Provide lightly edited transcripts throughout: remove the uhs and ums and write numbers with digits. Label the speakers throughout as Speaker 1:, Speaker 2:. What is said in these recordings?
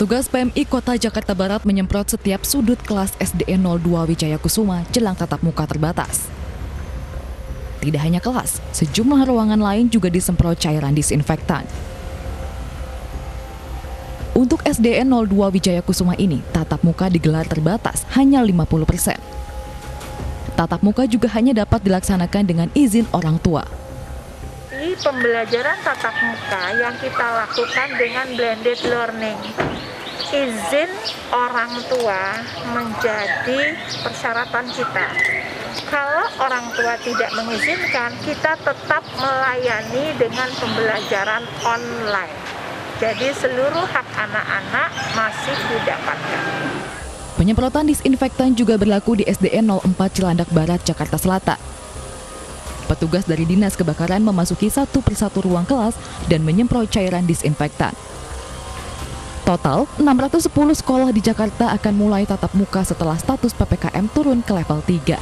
Speaker 1: Petugas PMI Kota Jakarta Barat menyemprot setiap sudut kelas SDN 02 Wijaya Kusuma jelang tatap muka terbatas. Tidak hanya kelas, sejumlah ruangan lain juga disemprot cairan disinfektan. Untuk SDN 02 Wijaya Kusuma ini, tatap muka digelar terbatas hanya 50%. Tatap muka juga hanya dapat dilaksanakan dengan izin orang tua.
Speaker 2: Pembelajaran tatap muka yang kita lakukan dengan blended learning. Izin orang tua menjadi persyaratan kita. Kalau orang tua tidak mengizinkan, kita tetap melayani dengan pembelajaran online. Jadi seluruh hak anak-anak masih didapatkan.
Speaker 1: Penyemprotan disinfektan juga berlaku di SDN 04 Cilandak Barat, Jakarta Selatan. Petugas dari Dinas Kebakaran memasuki satu persatu ruang kelas dan menyemprot cairan disinfektan. Total, 610 sekolah di Jakarta akan mulai tatap muka setelah status PPKM turun ke level 3.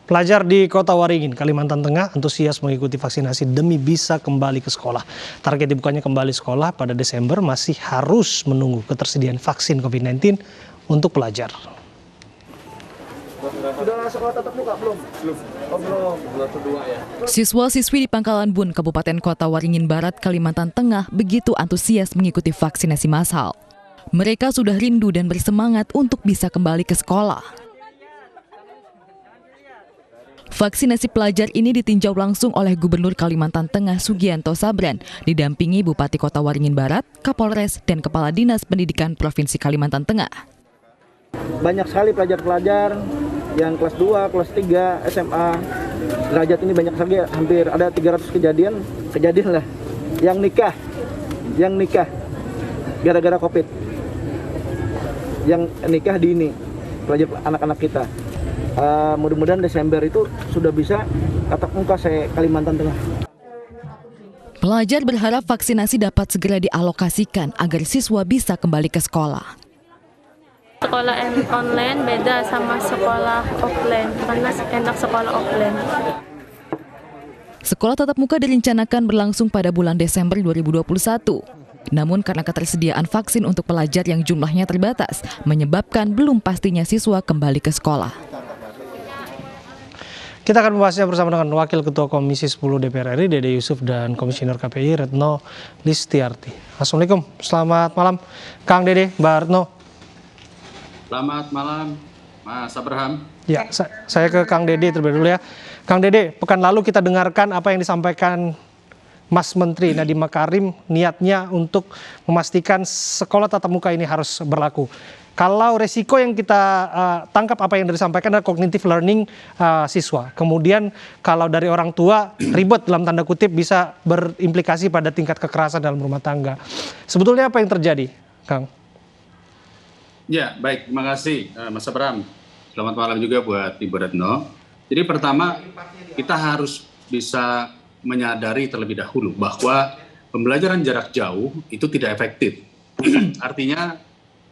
Speaker 3: Pelajar di Kota Waringin, Kalimantan Tengah antusias mengikuti vaksinasi demi bisa kembali ke sekolah. Target dibukanya kembali sekolah pada Desember masih harus menunggu ketersediaan vaksin COVID-19 untuk pelajar.
Speaker 4: Sudah sekolah tatap muka belum? Belum. Bulan kedua ya.
Speaker 1: Siswa-siswi di Pangkalan Bun, Kabupaten Kota Waringin Barat, Kalimantan Tengah begitu antusias mengikuti vaksinasi massal. Mereka sudah rindu dan bersemangat untuk bisa kembali ke sekolah. Vaksinasi pelajar ini ditinjau langsung oleh Gubernur Kalimantan Tengah Sugianto Sabran, didampingi Bupati Kota Waringin Barat, Kapolres, dan Kepala Dinas Pendidikan Provinsi Kalimantan Tengah.
Speaker 4: Banyak sekali pelajar-pelajar yang kelas 2, kelas 3, SMA, derajat ini banyak sekali, hampir ada 300 kejadian lah yang nikah gara-gara COVID, yang nikah dini, pelajar anak-anak kita. Mudah-mudahan Desember itu sudah bisa tatap muka Kalimantan Tengah.
Speaker 1: Pelajar berharap vaksinasi dapat segera dialokasikan agar siswa bisa kembali ke sekolah.
Speaker 5: Sekolah online beda sama sekolah offline, karena enak sekolah offline.
Speaker 1: Sekolah tatap muka direncanakan berlangsung pada bulan Desember 2021. Namun karena ketersediaan vaksin untuk pelajar yang jumlahnya terbatas, menyebabkan belum pastinya siswa kembali ke sekolah.
Speaker 3: Kita akan membahasnya bersama dengan Wakil Ketua Komisi 10 DPR RI, Dede Yusuf, dan Komisioner KPI, Retno Listiarti. Assalamualaikum, selamat malam Kang Dede, Mbak Retno.
Speaker 6: Selamat malam, Mas Abraham.
Speaker 3: Ya, saya ke Kang Dede terlebih dulu ya. Kang Dede, pekan lalu kita dengarkan apa yang disampaikan Mas Menteri Nadiem Makarim, niatnya untuk memastikan sekolah tatap muka ini harus berlaku. Kalau resiko yang kita tangkap apa yang disampaikan adalah cognitive learning siswa. Kemudian kalau dari orang tua ribet dalam tanda kutip bisa berimplikasi pada tingkat kekerasan dalam rumah tangga. Sebetulnya apa yang terjadi, Kang?
Speaker 6: Ya, baik. Terima kasih, Mas Abraham. Selamat malam juga buat Ibu Retno. Jadi pertama, kita harus bisa menyadari terlebih dahulu bahwa pembelajaran jarak jauh itu tidak efektif. Artinya,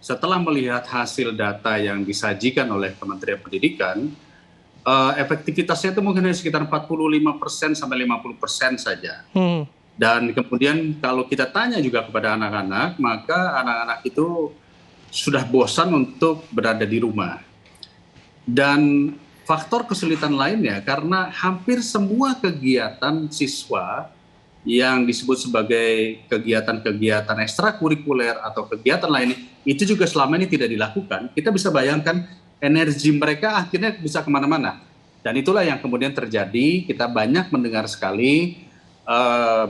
Speaker 6: setelah melihat hasil data yang disajikan oleh Kementerian Pendidikan, efektivitasnya itu mungkin sekitar 45% sampai 50% saja. Dan kemudian kalau kita tanya juga kepada anak-anak, maka anak-anak itu sudah bosan untuk berada di rumah. Dan faktor kesulitan lainnya karena hampir semua kegiatan siswa yang disebut sebagai kegiatan-kegiatan ekstrakurikuler atau kegiatan lainnya itu juga selama ini tidak dilakukan. Kita bisa bayangkan energi mereka akhirnya bisa kemana-mana. Dan itulah yang kemudian terjadi. Kita banyak mendengar sekali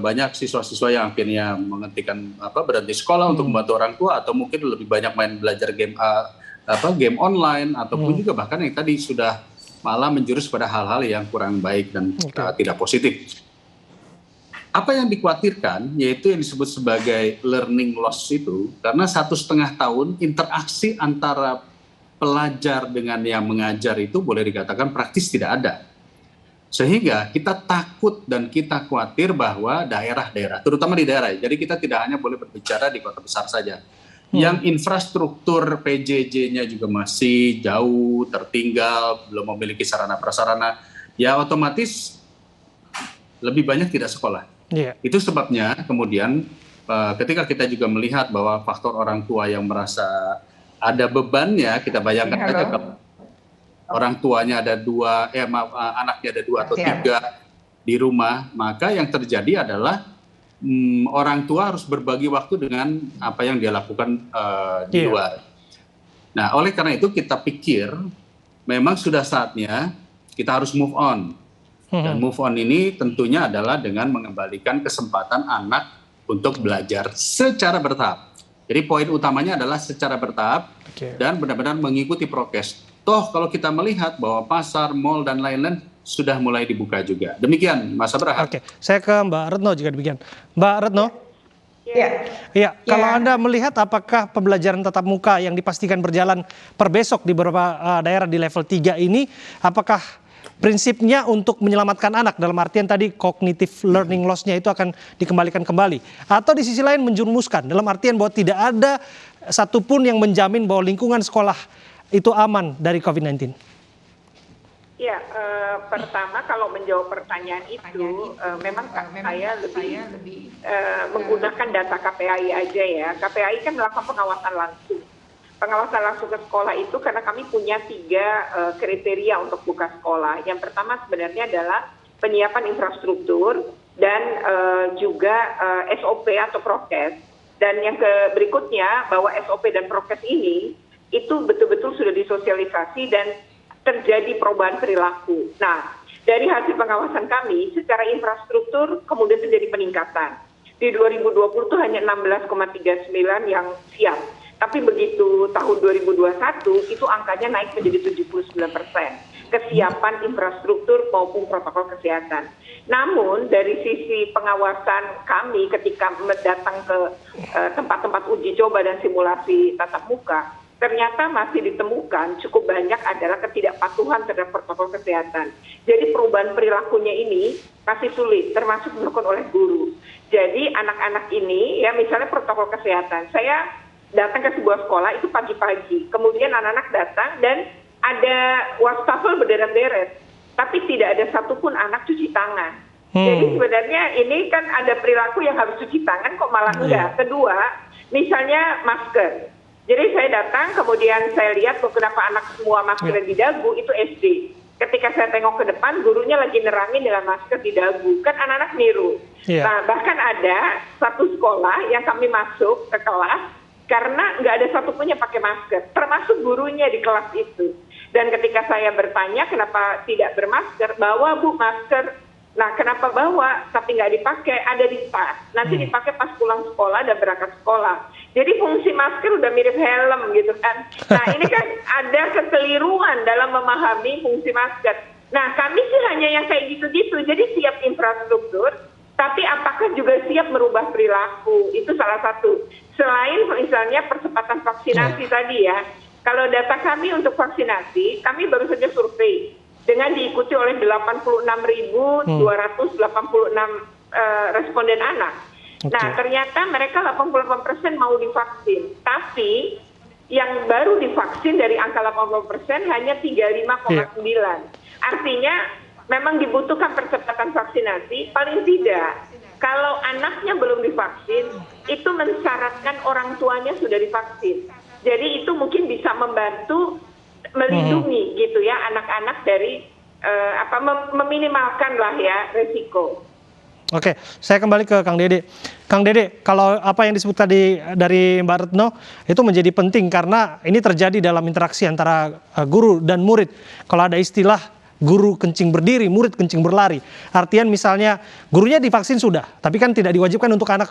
Speaker 6: banyak siswa-siswa yang akhirnya menghentikan berhenti sekolah untuk membantu orang tua, atau mungkin lebih banyak main belajar game online, ataupun juga bahkan yang tadi sudah malah menjurus pada hal-hal yang kurang baik dan tidak positif. Apa yang dikhawatirkan yaitu yang disebut sebagai learning loss itu, karena 1,5 tahun interaksi antara pelajar dengan yang mengajar itu boleh dikatakan praktis tidak ada. Sehingga kita takut dan kita khawatir bahwa daerah-daerah, terutama di daerah, jadi kita tidak hanya boleh berbicara di kota besar saja, yang infrastruktur PJJ-nya juga masih jauh, tertinggal, belum memiliki sarana prasarana, ya otomatis lebih banyak tidak sekolah. Itu sebabnya kemudian ketika kita juga melihat bahwa faktor orang tua yang merasa ada bebannya, kita bayangkan saja kalau orang tuanya ada dua, anaknya ada 2 atau 3 di rumah, maka yang terjadi adalah orang tua harus berbagi waktu dengan apa yang dia lakukan di luar. Nah, oleh karena itu kita pikir memang sudah saatnya kita harus move on. Dan move on ini tentunya adalah dengan mengembalikan kesempatan anak untuk belajar secara bertahap. Jadi poin utamanya adalah secara bertahap dan benar-benar mengikuti prokes. Toh kalau kita melihat bahwa pasar, mal, dan lain-lain sudah mulai dibuka juga. Demikian, Mas Abraham.
Speaker 3: Oke, saya ke Mbak Retno juga demikian. Mbak Retno? Iya, kalau Anda melihat apakah pembelajaran tatap muka yang dipastikan berjalan per besok di beberapa daerah di level 3 ini, apakah prinsipnya untuk menyelamatkan anak, dalam artian tadi cognitive learning loss-nya itu akan dikembalikan kembali, atau di sisi lain menjurumuskan, dalam artian bahwa tidak ada satupun yang menjamin bahwa lingkungan sekolah itu aman dari COVID-19?
Speaker 7: Ya, pertama kalau menjawab pertanyaan itu, memang saya lebih menggunakan data KPAI aja ya. KPAI kan melakukan pengawasan langsung. Pengawasan langsung ke sekolah itu karena kami punya 3 kriteria untuk buka sekolah. Yang pertama sebenarnya adalah penyiapan infrastruktur dan juga SOP atau prokes. Dan yang berikutnya bahwa SOP dan prokes ini itu betul-betul sudah disosialisasi dan terjadi perubahan perilaku. Nah, dari hasil pengawasan kami secara infrastruktur kemudian terjadi peningkatan. Di 2020 itu hanya 16,39 yang siap. Tapi begitu tahun 2021 itu angkanya naik menjadi 79%. Kesiapan infrastruktur maupun protokol kesehatan. Namun dari sisi pengawasan kami ketika datang ke tempat-tempat uji coba dan simulasi tatap muka, ternyata masih ditemukan cukup banyak adalah ketidakpatuhan terhadap protokol kesehatan. Jadi perubahan perilakunya ini masih sulit, termasuk dilakukan oleh guru. Jadi anak-anak ini ya misalnya protokol kesehatan, saya datang ke sebuah sekolah itu pagi-pagi, kemudian anak-anak datang dan ada wastafel berderet-deret, tapi tidak ada satupun anak cuci tangan. Jadi sebenarnya ini kan ada perilaku yang harus cuci tangan, kok malah enggak. Kedua, misalnya masker. Jadi saya datang, kemudian saya lihat kenapa anak semua masker di dagu, itu SD. Ketika saya tengok ke depan, gurunya lagi nerangin dengan masker di dagu. Kan anak-anak niru. Nah, bahkan ada satu sekolah yang kami masuk ke kelas, karena nggak ada satupun yang pakai masker, termasuk gurunya di kelas itu. Dan ketika saya bertanya kenapa tidak bermasker, bawa Bu masker. Nah, kenapa bawa tapi nggak dipakai? Ada di tas. Nanti dipakai pas pulang sekolah dan berangkat sekolah. Jadi fungsi masker udah mirip helm gitu kan. Nah, ini kan ada kekeliruan dalam memahami fungsi masker. Nah, kami sih hanya yang kayak gitu-gitu. Jadi siap infrastruktur, tapi apakah juga siap merubah perilaku? Itu salah satu. Selain misalnya percepatan vaksinasi tadi ya, kalau data kami untuk vaksinasi, kami baru saja survei dengan diikuti oleh 86.286 responden anak. Nah, ternyata mereka 88% mau divaksin, tapi yang baru divaksin dari angka 80% hanya 35,9. Artinya memang dibutuhkan percepatan vaksinasi, paling tidak kalau anaknya belum divaksin, itu mensyaratkan orang tuanya sudah divaksin. Jadi itu mungkin bisa membantu melindungi gitu ya anak-anak dari meminimalkan lah ya risiko.
Speaker 3: Oke, saya kembali ke Kang Dede. Kang Dede, kalau apa yang disebut tadi dari Mbak Retno itu menjadi penting karena ini terjadi dalam interaksi antara guru dan murid. Kalau ada istilah guru kencing berdiri, murid kencing berlari. Artian misalnya gurunya divaksin sudah, tapi kan tidak diwajibkan untuk anak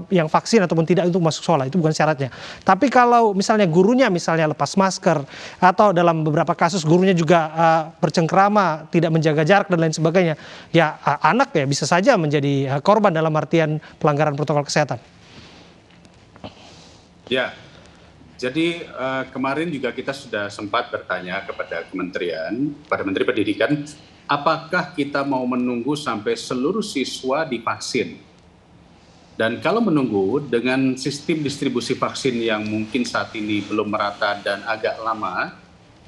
Speaker 3: yang vaksin ataupun tidak untuk masuk sekolah, itu bukan syaratnya. Tapi kalau misalnya gurunya misalnya lepas masker atau dalam beberapa kasus gurunya juga bercengkrama, tidak menjaga jarak dan lain sebagainya, ya anak ya bisa saja menjadi korban dalam artian pelanggaran protokol kesehatan.
Speaker 6: Ya. Jadi kemarin juga kita sudah sempat bertanya kepada kementerian, pada Menteri Pendidikan, apakah kita mau menunggu sampai seluruh siswa divaksin? Dan kalau menunggu dengan sistem distribusi vaksin yang mungkin saat ini belum merata dan agak lama,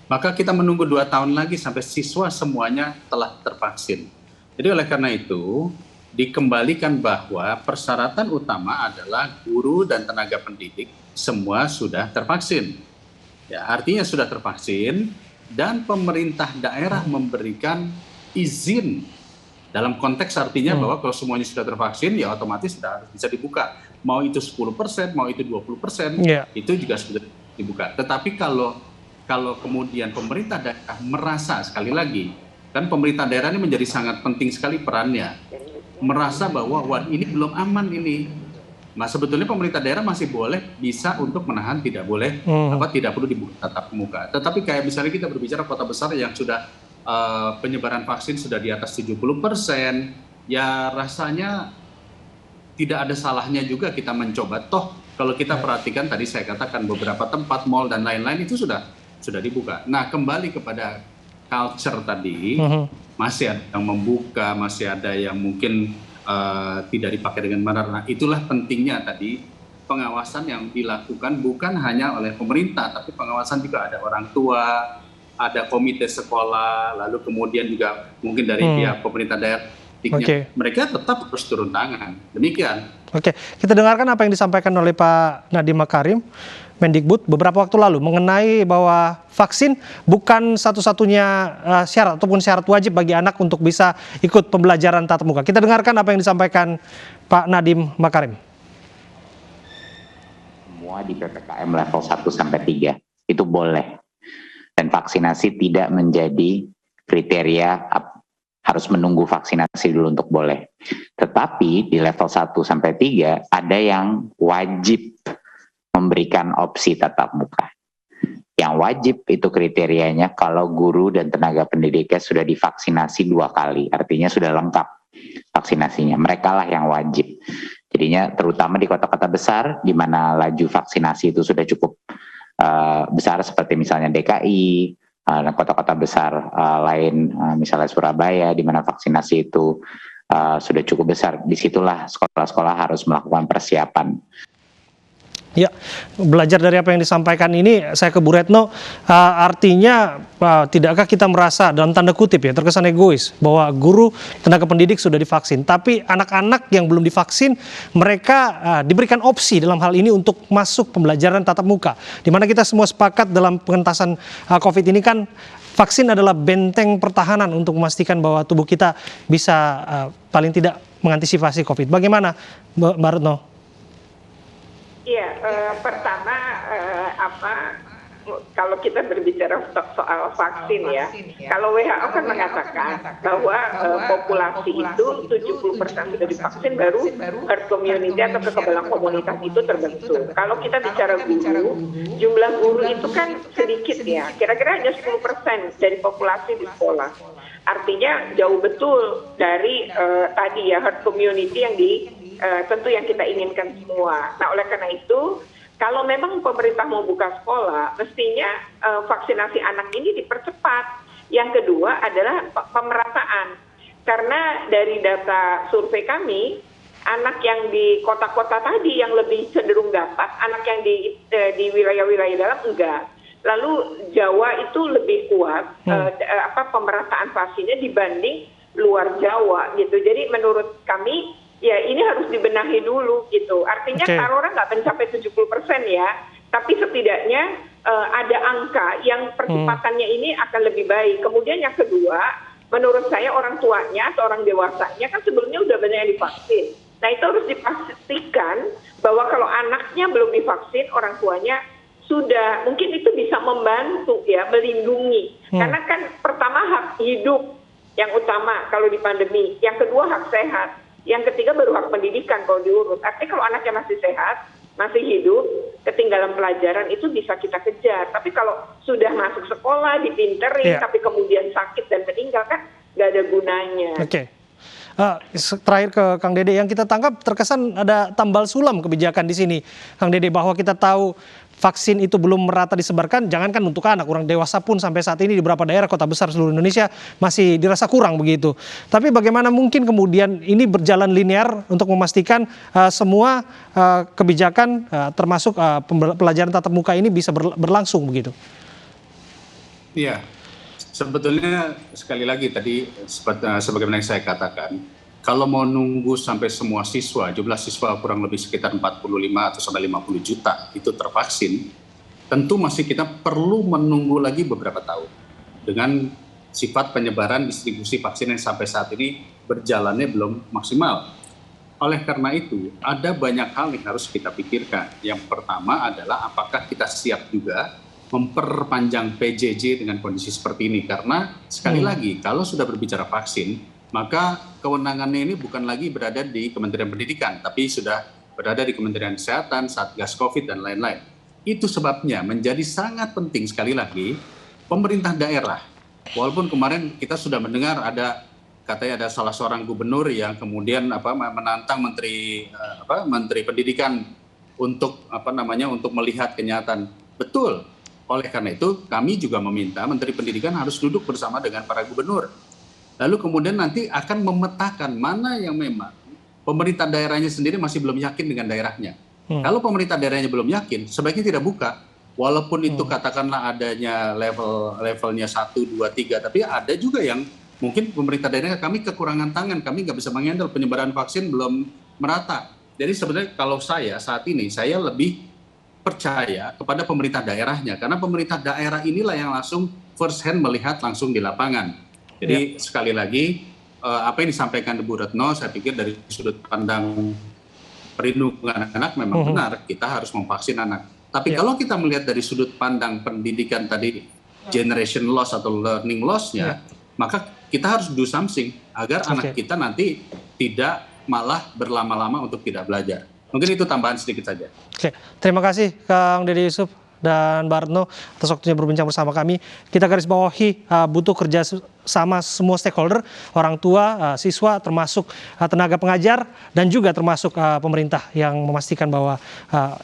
Speaker 6: maka kita menunggu 2 tahun lagi sampai siswa semuanya telah tervaksin. Jadi oleh karena itu, dikembalikan bahwa persyaratan utama adalah guru dan tenaga pendidik semua sudah tervaksin. Ya, artinya sudah tervaksin dan pemerintah daerah memberikan izin. Dalam konteks artinya bahwa kalau semuanya sudah tervaksin, ya otomatis sudah harus bisa dibuka. Mau itu 10%, mau itu 20%, itu juga sudah dibuka. Tetapi kalau kemudian pemerintah daerah merasa, sekali lagi, kan pemerintah daerah ini menjadi sangat penting sekali perannya, merasa bahwa wah ini belum aman ini. Nah, sebetulnya pemerintah daerah masih bisa untuk menahan, tidak boleh, tidak perlu dibuka tatap muka. Tetapi kayak misalnya kita berbicara kota besar yang sudah penyebaran vaksin sudah di atas 70%, ya rasanya tidak ada salahnya juga kita mencoba. Toh kalau kita perhatikan tadi saya katakan beberapa tempat, mal dan lain-lain itu sudah dibuka. Nah, kembali kepada culture tadi, masih ada yang membuka, masih ada yang mungkin tidak dipakai dengan benar. Nah, itulah pentingnya tadi pengawasan yang dilakukan bukan hanya oleh pemerintah, tapi pengawasan juga ada orang tua, ada komite sekolah, lalu kemudian juga mungkin dari pihak pemerintah daerah. Mereka tetap harus turun tangan. Demikian.
Speaker 3: Oke, kita dengarkan apa yang disampaikan oleh Pak Nadiem Makarim, Mendikbud, beberapa waktu lalu mengenai bahwa vaksin bukan satu-satunya syarat ataupun syarat wajib bagi anak untuk bisa ikut pembelajaran tatap muka. Kita dengarkan apa yang disampaikan Pak Nadiem Makarim.
Speaker 8: Semua di PPKM level 1 sampai 3 itu boleh. Dan vaksinasi tidak menjadi kriteria harus menunggu vaksinasi dulu untuk boleh. Tetapi di level 1 sampai 3 ada yang wajib memberikan opsi tatap muka. Yang wajib itu kriterianya kalau guru dan tenaga pendidiknya sudah divaksinasi 2 kali, artinya sudah lengkap vaksinasinya. Mereka lah yang wajib. Jadinya terutama di kota-kota besar di mana laju vaksinasi itu sudah cukup besar seperti misalnya DKI, kota-kota besar lain misalnya Surabaya di mana vaksinasi itu sudah cukup besar. Disitulah sekolah-sekolah harus melakukan persiapan.
Speaker 3: Ya, belajar dari apa yang disampaikan ini, saya ke Bu Retno, artinya tidakkah kita merasa dalam tanda kutip ya terkesan egois bahwa guru tenaga pendidik sudah divaksin, tapi anak-anak yang belum divaksin mereka diberikan opsi dalam hal ini untuk masuk pembelajaran tatap muka, di mana kita semua sepakat dalam pengentasan COVID ini kan vaksin adalah benteng pertahanan untuk memastikan bahwa tubuh kita bisa paling tidak mengantisipasi COVID. Bagaimana, Mbak Retno?
Speaker 7: Iya, pertama kalau kita berbicara soal vaksin ya, kalau WHO kan mengatakan bahwa populasi itu 70% sudah divaksin, baru herd community atau kekebalan komunitas itu terbentuk. Kalau kita bicara guru, jumlah guru itu kan sedikit ya, kira-kira hanya 10% dari populasi di sekolah. Artinya jauh betul dari tadi ya herd community yang tentu yang kita inginkan semua. Nah, oleh karena itu, kalau memang pemerintah mau buka sekolah, mestinya vaksinasi anak ini dipercepat. Yang kedua adalah pemerataan. Karena dari data survei kami, anak yang di kota-kota tadi yang lebih cenderung dapat, anak yang di wilayah-wilayah dalam enggak. Lalu Jawa itu lebih kuat pemerataan vaksinnya dibanding luar Jawa gitu. Jadi menurut kami ya ini harus dibenahi dulu gitu. Artinya taruhlah nggak mencapai 70% ya, tapi setidaknya ada angka yang percepatannya ini akan lebih baik. Kemudian yang kedua, menurut saya orang tuanya atau orang dewasanya kan sebelumnya udah banyak yang divaksin. Nah itu harus dipastikan bahwa kalau anaknya belum divaksin, orang tuanya sudah, mungkin itu bisa membantu ya, melindungi. Karena kan pertama hak hidup yang utama kalau di pandemi, yang kedua hak sehat. Yang ketiga baru hak pendidikan kalau diurut. Artinya kalau anaknya masih sehat, masih hidup, ketinggalan pelajaran itu bisa kita kejar. Tapi kalau sudah masuk sekolah, dipinterin, tapi kemudian sakit dan meninggal kan nggak ada gunanya.
Speaker 3: Terakhir ke Kang Dede, yang kita tangkap terkesan ada tambal sulam kebijakan di sini, Kang Dede, bahwa kita tahu vaksin itu belum merata disebarkan, jangankan untuk anak, orang dewasa pun sampai saat ini di beberapa daerah kota besar seluruh Indonesia masih dirasa kurang begitu. Tapi bagaimana mungkin kemudian ini berjalan linear untuk memastikan semua kebijakan termasuk pelajaran tatap muka ini bisa berlangsung begitu?
Speaker 6: Iya, sebetulnya sekali lagi tadi sebagaimana yang saya katakan, Kalau mau nunggu sampai semua siswa, jumlah siswa kurang lebih sekitar 45 atau sampai 50 juta itu tervaksin, tentu masih kita perlu menunggu lagi beberapa tahun. Dengan sifat penyebaran distribusi vaksin yang sampai saat ini berjalannya belum maksimal. Oleh karena itu, ada banyak hal yang harus kita pikirkan. Yang pertama adalah apakah kita siap juga memperpanjang PJJ dengan kondisi seperti ini. Karena sekali lagi, kalau sudah berbicara vaksin, maka kewenangannya ini bukan lagi berada di Kementerian Pendidikan, tapi sudah berada di Kementerian Kesehatan, Satgas Covid, dan lain-lain. Itu sebabnya menjadi sangat penting sekali lagi pemerintah daerah. Walaupun kemarin kita sudah mendengar katanya ada salah seorang gubernur yang kemudian menantang Menteri Pendidikan untuk untuk melihat kenyataan. Betul. Oleh karena itu kami juga meminta Menteri Pendidikan harus duduk bersama dengan para gubernur. Lalu kemudian nanti akan memetakan mana yang memang pemerintah daerahnya sendiri masih belum yakin dengan daerahnya. Kalau pemerintah daerahnya belum yakin, sebaiknya tidak buka. Walaupun itu katakanlah adanya levelnya 1, 2, 3, tapi ada juga yang mungkin pemerintah daerah kami kekurangan tangan, kami nggak bisa menghandle penyebaran vaksin belum merata. Jadi sebenarnya kalau saat ini saya lebih percaya kepada pemerintah daerahnya, karena pemerintah daerah inilah yang langsung first hand melihat langsung di lapangan. Jadi sekali lagi apa yang disampaikan Bu Retno, saya pikir dari sudut pandang perlindungan anak memang benar, kita harus memvaksin anak. Tapi kalau kita melihat dari sudut pandang pendidikan tadi, generation loss atau learning loss-nya, maka kita harus do something agar anak kita nanti tidak malah berlama-lama untuk tidak belajar. Mungkin itu tambahan sedikit saja. Oke,
Speaker 3: terima kasih Kang Dede Yusuf dan Mbak Retno atas waktunya berbincang bersama kami. Kita garis bawahi butuh kerja sama semua stakeholder, orang tua, siswa, termasuk tenaga pengajar, dan juga termasuk pemerintah yang memastikan bahwa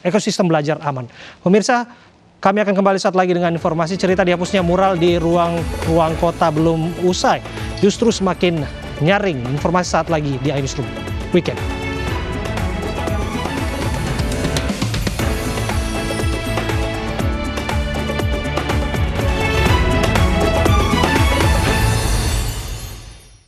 Speaker 3: ekosistem belajar aman. Pemirsa, kami akan kembali saat lagi dengan informasi cerita dihapusnya mural di ruang kota belum usai. Justru semakin nyaring. Informasi saat lagi di iNewsroom Weekend.